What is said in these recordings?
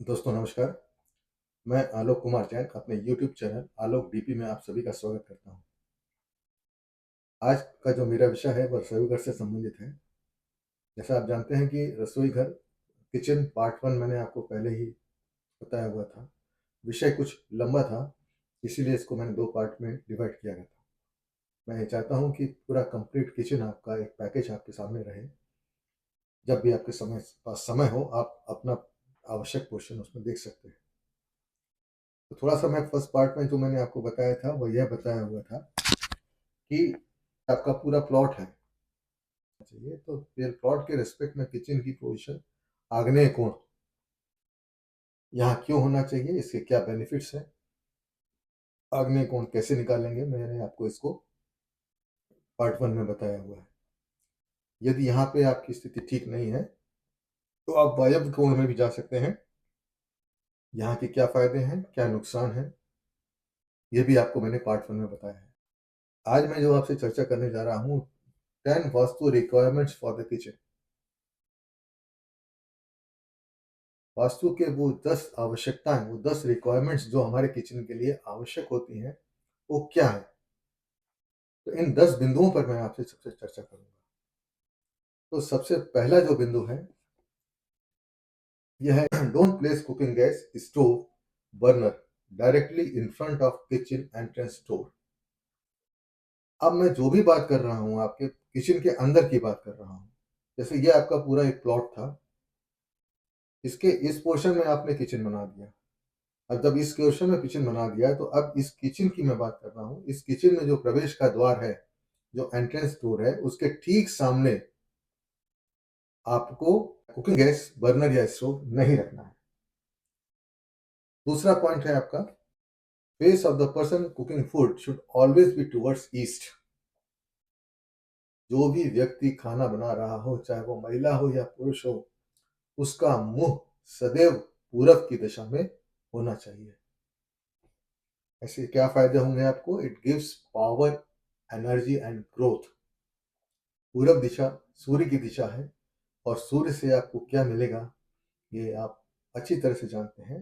दोस्तों नमस्कार। मैं आलोक कुमार जैन अपने यूट्यूब चैनल आलोक डीपी में आप सभी का स्वागत करता हूं। आज का जो मेरा विषय है वह रसोई घर से संबंधित है। जैसा आप जानते हैं कि रसोई घर किचन पार्ट 1 मैंने आपको पहले ही बताया हुआ था। विषय कुछ लंबा था, इसीलिए इसको मैंने 2 पार्ट में डिवाइड किया गया था। मैं चाहता हूं कि पूरा कंप्लीट किचन आपका एक पैकेज आपके सामने रहे। जब भी आपके पास समय हो आप अपना आवश्यक पोर्शन उसमें देख सकते हैं। तो थोड़ा-सा मैं फर्स्ट पार्ट में जो मैंने आपको बताया था वो यह बताया हुआ था कि आपका पूरा प्लॉट है चाहिए तो फिर प्लॉट के रिस्पेक्ट में किचन की पोजीशन आग्नेय कोण यहाँ क्यों होना चाहिए, इसके क्या बेनिफिट्स हैं, आग्नेय कोण कैसे निकालेंगे, मैंने आपको इसको पार्ट 1 में बताया हुआ है। यदि यहाँ पे आपकी स्थिति ठीक नहीं है तो आप वायव्य कोण में भी जा सकते हैं। यहाँ के क्या फायदे हैं, क्या नुकसान है, ये भी आपको मैंने पार्ट 1 में बताया है। आज मैं जो आपसे चर्चा करने जा रहा हूँ 10 vastu requirements for the kitchen. Vastu के वो 10 आवश्यकताएं, वो 10 रिक्वायरमेंट्स जो हमारे किचन के लिए आवश्यक होती हैं, वो क्या है? तो इन 10 बिंदुओं पर मैं आपसे सबसे चर्चा करूंगा। तो सबसे पहला जो बिंदु है यह है don't place cooking gas stove burner directly in front of kitchen entrance door. अब मैं जो भी बात कर रहा हूं आपके किचन के अंदर की बात कर रहा हूं। जैसे ये आपका पूरा एक प्लॉट था, इसके इस पोर्शन में आपने किचन बना दिया। अब जब इस पोर्शन में किचन बना दिया तो अब इस किचन की मैं बात कर रहा हूं। इस किचन में जो प्रवेश का द्वार है, जो एंट्रेंस डोर है, उसके ठीक सामने आपको कुकिंग गैस बर्नर या स्टोव नहीं रखना है। दूसरा पॉइंट है आपका face of the person cooking food should always be towards east. जो भी व्यक्ति खाना बना रहा हो, चाहे वो महिला हो या पुरुष हो, उसका मुंह सदैव पूरब की दिशा में होना चाहिए। ऐसे क्या फायदे होंगे आपको? It gives power, energy and growth. पूरब दिशा सूर्य की दिशा है और सूर्य से आपको क्या मिलेगा ये आप अच्छी तरह से जानते हैं।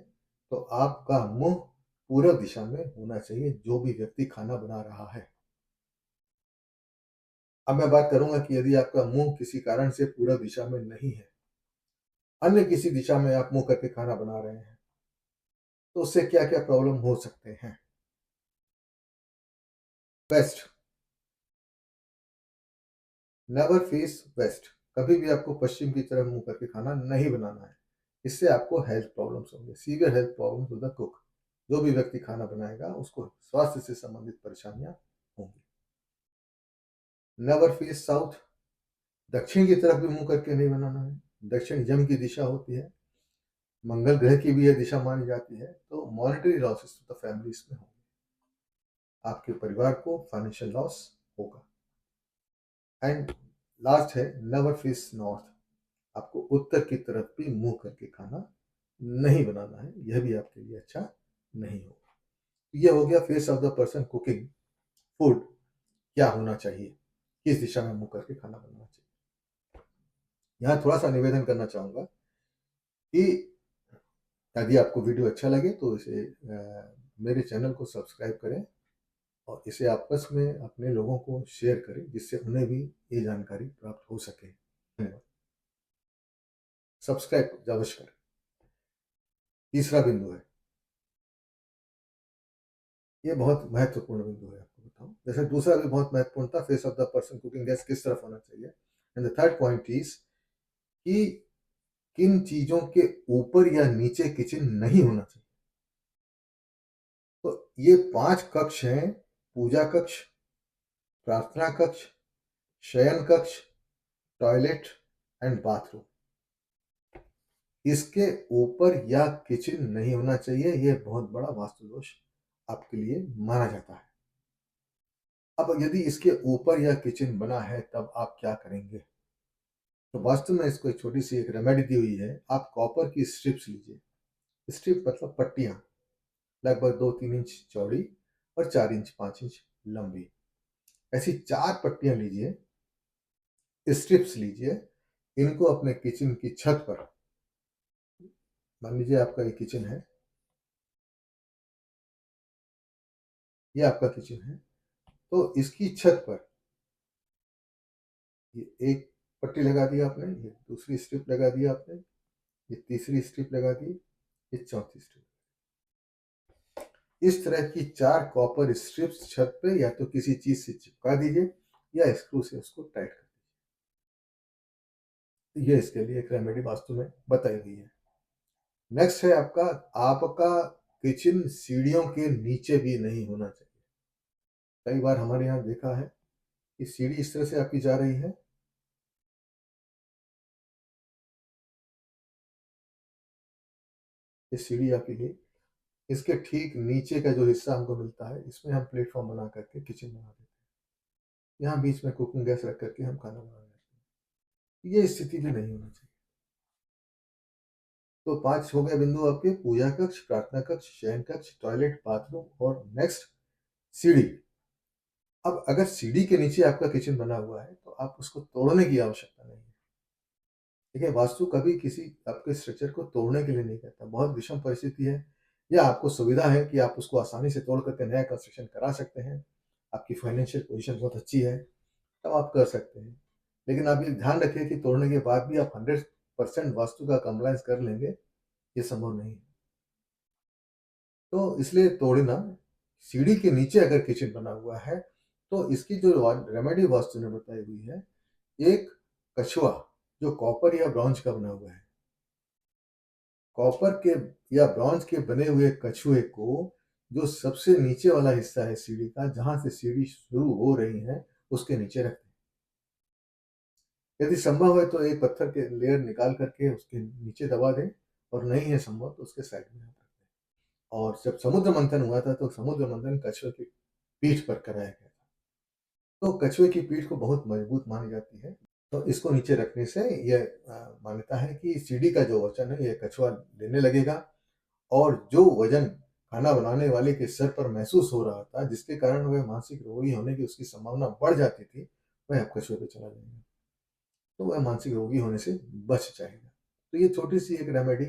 तो आपका मुंह पूरब दिशा में होना चाहिए जो भी व्यक्ति खाना बना रहा है। अब मैं बात करूंगा कि यदि आपका मुंह किसी कारण से पूरब दिशा में नहीं है, अन्य किसी दिशा में आप मुंह करके खाना बना रहे हैं, तो उससे क्या क्या प्रॉब्लम हो सकते हैं। West, never face west. कभी भी आपको पश्चिम की तरफ मुंह करके खाना नहीं बनाना है। इससे आपको हेल्थ प्रॉब्लम्स होंगे, severe health problems to the cook. जो भी व्यक्ति खाना बनाएगा उसको स्वास्थ्य से संबंधित परेशानियां होंगी। नेवर फेस साउथ, दक्षिण की तरफ भी मुंह करके नहीं बनाना है। दक्षिण यम की दिशा होती है, मंगल ग्रह की भी यह दिशा मानी जाती है। तो monetary losses to the family इसमें होंगे, आपके परिवार को फाइनेंशियल लॉस होगा। एंड लास्ट है नेवर फेस नॉर्थ। आपको उत्तर की तरफ भी मुंह करके खाना नहीं बनाना है, यह भी आपके लिए अच्छा नहीं होगा। यह हो गया face of the person cooking food, क्या होना चाहिए, किस दिशा में मुंह करके खाना बनाना चाहिए। यहाँ थोड़ा सा निवेदन करना चाहूंगा कि यदि आपको वीडियो अच्छा लगे तो इसे मेरे चैनल को सब्सक्राइब करें और इसे आपस में अपने लोगों को शेयर करें जिससे उन्हें भी ये जानकारी प्राप्त हो सके। धन्यवाद। सब्सक्राइब अवश्य करें। तीसरा बिंदु है, ये बहुत महत्वपूर्ण बिंदु है, आपको बताऊं। जैसे दूसरा भी बहुत महत्वपूर्ण था, face of the person cooking gas किस तरफ होना चाहिए। And the third point is कि किन चीजों के ऊपर या नीचे किचन नहीं होना चाहिए। तो ये 5 कक्ष हैं: पूजा कक्ष, प्रार्थना कक्ष, शयन कक्ष, टॉयलेट एंड बाथरूम। इसके ऊपर या किचन नहीं होना चाहिए। यह बहुत बड़ा वास्तु दोष आपके लिए माना जाता है। अब यदि इसके ऊपर या किचन बना है तब आप क्या करेंगे? तो वास्तु में इसको एक छोटी सी एक रेमेडी दी हुई है। आप कॉपर की स्ट्रिप्स लीजिए, स्ट्रिप मतलब पट्टियां, लगभग 2-3 इंच चौड़ी और 4 इंच 5 इंच लंबी। ऐसी 4 पट्टियां लीजिए, स्ट्रिप्स लीजिए, इनको अपने किचन की छत पर मान लीजिए आपका ये किचन है, ये आपका किचन है, तो इसकी छत पर ये एक पट्टी लगा दी आपने, ये दूसरी स्ट्रिप लगा दी आपने, ये तीसरी स्ट्रिप लगा दी, ये चौथी स्ट्रिप। इस तरह की 4 कॉपर स्ट्रिप्स छत पे या तो किसी चीज से चिपका दीजिए या स्क्रू से उसको टाइट कर दीजिए। ये इसके लिए एक रेमेडी वास्तु में बताई गई है। नेक्स्ट है आपका किचन सीढ़ियों के नीचे भी नहीं होना चाहिए। कई बार हमारे यहाँ देखा है कि सीढ़ी इस तरह से आपकी जा रही है, ये सीढ़ी आपकी गई, इसके ठीक नीचे का जो हिस्सा हमको मिलता है इसमें हम प्लेटफॉर्म बना करके किचन बना देते हैं। यहाँ बीच में कुकिंग गैस रख करके हम खाना बना लेते हैं। ये स्थिति भी नहीं होनी चाहिए। तो 5 हो गए बिंदु आपके, पूजा कक्ष, प्रार्थना कक्ष, शयन कक्ष, टॉयलेट, बाथरूम और नेक्स्ट सीढ़ी। अब अगर सीढ़ी के नीचे आपका किचन बना हुआ है तो आप उसको तोड़ने की आवश्यकता नहीं है। देखिए, वास्तु कभी किसी आपके स्ट्रक्चर को तोड़ने के लिए नहीं कहता। बहुत विषम परिस्थिति है या आपको सुविधा है कि आप उसको आसानी से तोड़ करके नया कंस्ट्रक्शन करा सकते हैं, आपकी फाइनेंशियल पोजीशन बहुत अच्छी है, तब आप कर सकते हैं। लेकिन आप ये ध्यान रखिए कि तोड़ने के बाद भी आप 100% वास्तु का कंप्लायंस कर लेंगे, ये संभव नहीं है। तो इसलिए तोड़ना, सीढ़ी के नीचे अगर किचन बना हुआ है तो इसकी जो रेमेडी वास्तु ने बताई हुई है, एक कछुआ जो कॉपर या ब्रॉन्ज का बना हुआ है, कॉपर के या ब्रॉन्ज के बने हुए कछुए को जो सबसे नीचे वाला हिस्सा है सीढ़ी का, जहां से सीढ़ी शुरू हो रही है, उसके नीचे रखते हैं। यदि संभव है तो एक पत्थर के लेयर निकाल करके उसके नीचे दबा दें, और नहीं है संभव तो उसके साइड में आप रख दें। और जब समुद्र मंथन हुआ था तो समुद्र मंथन कछुए की पीठ पर कराया गया था, तो कछुए की पीठ को बहुत मजबूत मानी जाती है। तो इसको नीचे रखने से यह मान्यता है कि सीढ़ी का जो वजन है यह कछुआ लेने लगेगा, और जो वजन खाना बनाने वाले के सर पर महसूस हो रहा था, जिसके कारण वह मानसिक रोगी होने की उसकी संभावना बढ़ जाती थी, वह अब कछुए पे चला जाएगा, तो वह मानसिक रोगी होने से बच जाएगा। तो ये छोटी सी एक रेमेडी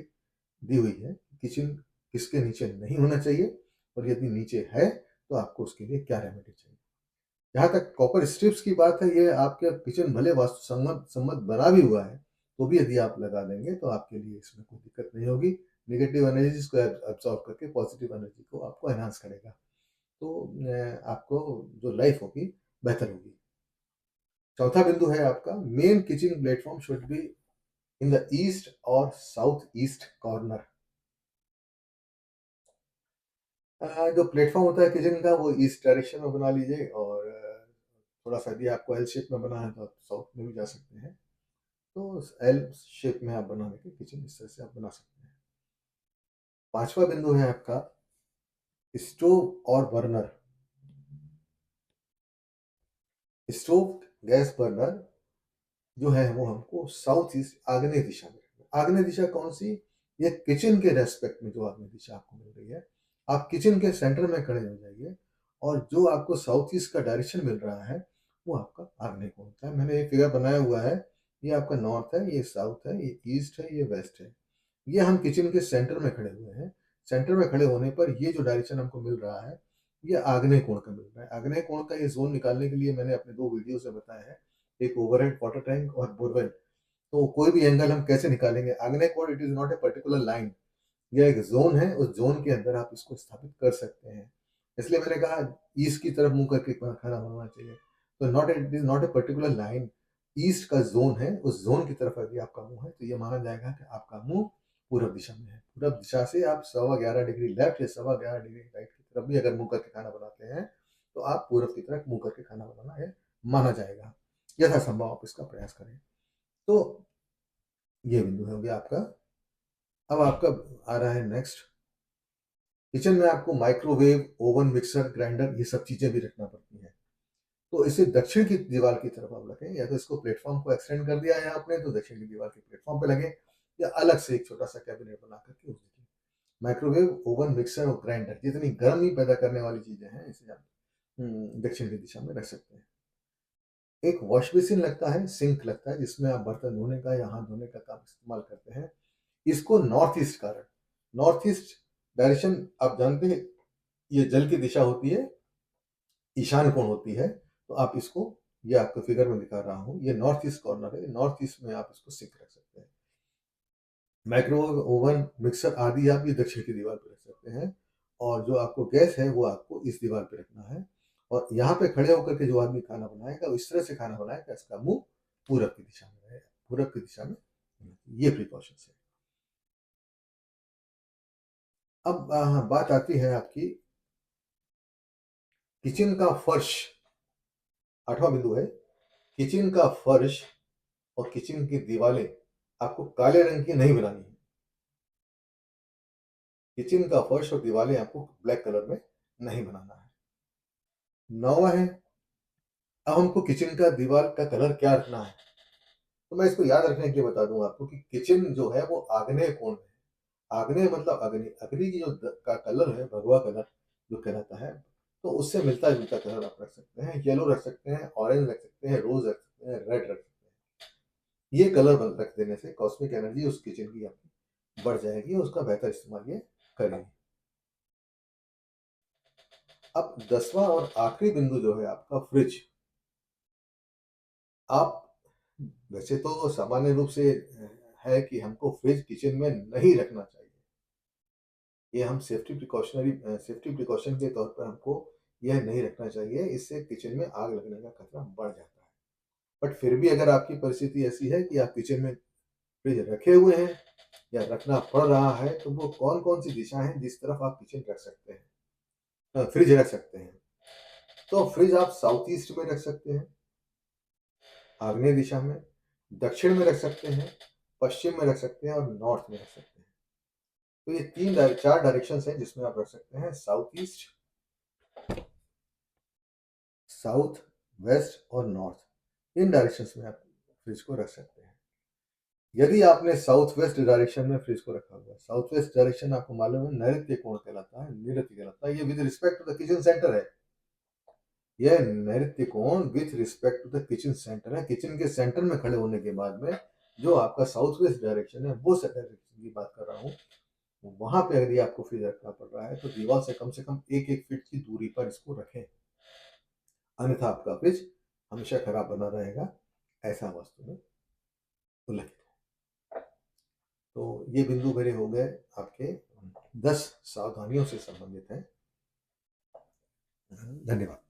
दी हुई है, किचन किसके नीचे नहीं होना चाहिए, और यदि नीचे है तो आपको उसके लिए क्या रेमेडी चाहिए। जहाँ तक कॉपर स्ट्रिप्स की बात है, ये आपके किचन भले वास्तु सम्मत बना भी हुआ है, तो भी यदि आप लगा देंगे तो आपके लिए इसमें कोई दिक्कत नहीं होगी। नेगेटिव एनर्जीज को एब्जॉर्ब करके पॉजिटिव एनर्जी को आपको एनहांस करेगा। तो आपको जो लाइफ होगी बेहतर होगी। चौथा बिंदु है आपका, main kitchen platform should be in the east और साउथ ईस्ट कॉर्नर। जो प्लेटफॉर्म होता है किचन का वो ईस्ट डायरेक्शन में बना लीजिए, और थोड़ा सा यदि आपको एल शेप में बना है तो आप साउथ में भी जा सकते हैं। तो एल शेप में आप बना के किचन इस तरह से आप बना सकते हैं। 5वां बिंदु है आपका, स्टोव और बर्नर। स्टोव, गैस बर्नर जो है वो हमको साउथ ईस्ट, आग्नेय दिशा में रखना है। आग्नेय दिशा कौन सी? ये किचन के रेस्पेक्ट में जो आग्नेय दिशा आपको मिल रही है, आप किचन के सेंटर में खड़े हो जाइए, और जो आपको साउथ ईस्ट का डायरेक्शन मिल रहा है वो आपका आग्नेय कोण होता है। मैंने ये फिगर बनाया हुआ है, ये आपका नॉर्थ है, ये साउथ है, ये ईस्ट है, ये वेस्ट है। ये हम किचन के सेंटर में खड़े हुए हैं। सेंटर में खड़े होने पर ये जो डायरेक्शन हमको मिल रहा है, ये आग्नेय कोण का मिल रहा है। आग्नेय कोण का ये ज़ोन निकालने के लिए मैंने अपने 2 वीडियो से बताया है, एक ओवरहेड वाटर टैंक और बोरवेल। तो कोई भी एंगल हम कैसे निकालेंगे? आग्नेय कोण, it is not a particular line, यह एक ज़ोन है, उस ज़ोन के अंदर आप इसको स्थापित कर सकते हैं। इसलिए मैंने कहा ईस्ट की तरफ मुँह करके खाना बनाना चाहिए। तो it is not a particular line, east का ज़ोन है, उस ज़ोन की तरफ यदि आपका मुँह है तो ये माना जाएगा कि आपका मुँह पूरब दिशा में है। पूरब दिशा से आप 11.25 डिग्री लेफ्ट या 11.25 डिग्री राइट की तरफ भी अगर मुँह करके खाना बनाते हैं, तो आप पूरब की तरफ मुँह करके खाना बनाना है माना जाएगा। यथासंभव आप इसका प्रयास करें। तो ये बिंदु हो गया आपका। अब आपका आ रहा है नेक्स्ट, किचन में आपको माइक्रोवेव, ओवन, मिक्सर, ग्राइंडर, ये सब चीज़ें भी रखना पड़ती हैं। तो इसे दक्षिण की दीवार की तरफ आप रखें, या तो इसको प्लेटफॉर्म को एक्सटेंड कर दिया है आपने तो दक्षिण की दीवार के प्लेटफॉर्म पे लगे, या अलग से एक छोटा सा कैबिनेट बना करके उस दीजिए। माइक्रोवेव, ओवन, मिक्सर और ग्राइंडर जितनी गर्मी पैदा करने वाली चीज़ें हैं, इसे आप दक्षिण की दिशा में रख सकते हैं। एक वॉश बेसिन लगता है, सिंक लगता है, जिसमें आप बर्तन धोने का या हाथ धोने का काम इस्तेमाल करते हैं। इसको नॉर्थ ईस्ट कारण, नॉर्थ ईस्ट डायरेक्शन आप जानते हैं ये जल की दिशा होती है, ईशान कोण होती है, तो आप इसको, ये आपको फिगर में दिखा रहा हूँ, ये नॉर्थ ईस्ट कॉर्नर है, नॉर्थ ईस्ट में आप इसको सिंक रख सकते हैं। माइक्रोवेव ओवन मिक्सर आदि आप ये दक्षिण की दीवार पर रख सकते हैं, और जो आपको गैस है वो आपको इस दीवार पे रखना है, और यहाँ पे खड़े होकर के जो आदमी खाना बनाएगा वो इस तरह से खाना बनाएगा इसका मुंह पूरब की दिशा में रहेगा, पूरब की दिशा में। ये प्रिकॉशंस है। अब बात आती है आपकी किचन का फर्श, 8वां बिंदु है, किचन का फर्श और किचन की दीवारें आपको काले रंग की नहीं बनानी है। किचन का फर्श और दीवारें आपको ब्लैक कलर में नहीं बनाना है। 9वां है, अब हमको किचन का दीवार का कलर क्या रखना है, तो मैं इसको याद रखने के लिए बता दूं आपको कि किचन जो है वो आग्नेय कोण में है। आग्नेय मतलब अग्नि, अग्नि की जो का कलर है भगवा कलर जो कहलाता है, तो उससे मिलता जुलता कलर आप रख सकते हैं, येलो रख सकते हैं, ऑरेंज रख सकते हैं, रोज रख सकते हैं, रेड रख सकते हैं। ये कलर रख देने से कॉस्मिक एनर्जी उस किचन की आपकी बढ़ जाएगी और उसका बेहतर इस्तेमाल ये करेंगे। अब 10वां और आखिरी बिंदु जो है आपका फ्रिज। आप वैसे तो सामान्य रूप से है कि हमको फ्रिज किचन में नहीं रखना चाहिए, ये हम सेफ्टी प्रिकॉशन के तौर पर हमको यह नहीं रखना चाहिए, इससे किचन में आग लगने का खतरा बढ़ जाता है। बट फिर भी अगर आपकी परिस्थिति ऐसी है कि आप किचन में फ्रिज रखे हुए हैं या रखना पड़ रहा है, तो वो कौन कौन सी दिशा है जिस तरफ आप किचन रख सकते हैं, फ्रिज रख सकते हैं। तो फ्रिज आप साउथ ईस्ट में रख सकते हैं, आग्नेय दिशा में, दक्षिण में रख सकते हैं, पश्चिम में रख सकते हैं और नॉर्थ में रख सकते हैं। तो ये 4 डायरेक्शन हैं जिसमें आप रख सकते हैं, साउथ ईस्ट, साउथ, वेस्ट और नॉर्थ, इन डायरेक्शंस में आप फ्रिज को रख सकते हैं। यदि आपने साउथ वेस्ट डायरेक्शन में फ्रिज को रखा हुआ है, साउथ वेस्ट डायरेक्शन आपको मालूम है नैऋत्य कोण कहलाता है, नैऋत्य कहलाता है, ये with respect to the kitchen centre है। यह नैऋत्य कोण with respect to the kitchen centre है, किचन के सेंटर में खड़े होने के बाद में जो आपका साउथ वेस्ट डायरेक्शन है वो डायरेक्शन की बात कर रहा हूँ, वहां पे यदि आपको फ्रिज रखना पड़ रहा है तो दीवार से कम 1-1 फीट की दूरी पर इसको रखें, अन्यथा आपका फ्रिज हमेशा खराब बना रहेगा, ऐसा वास्तु में उल्लेखित है। तो ये बिंदु मेरे हो गए आपके 10 सावधानियों से संबंधित हैं। धन्यवाद।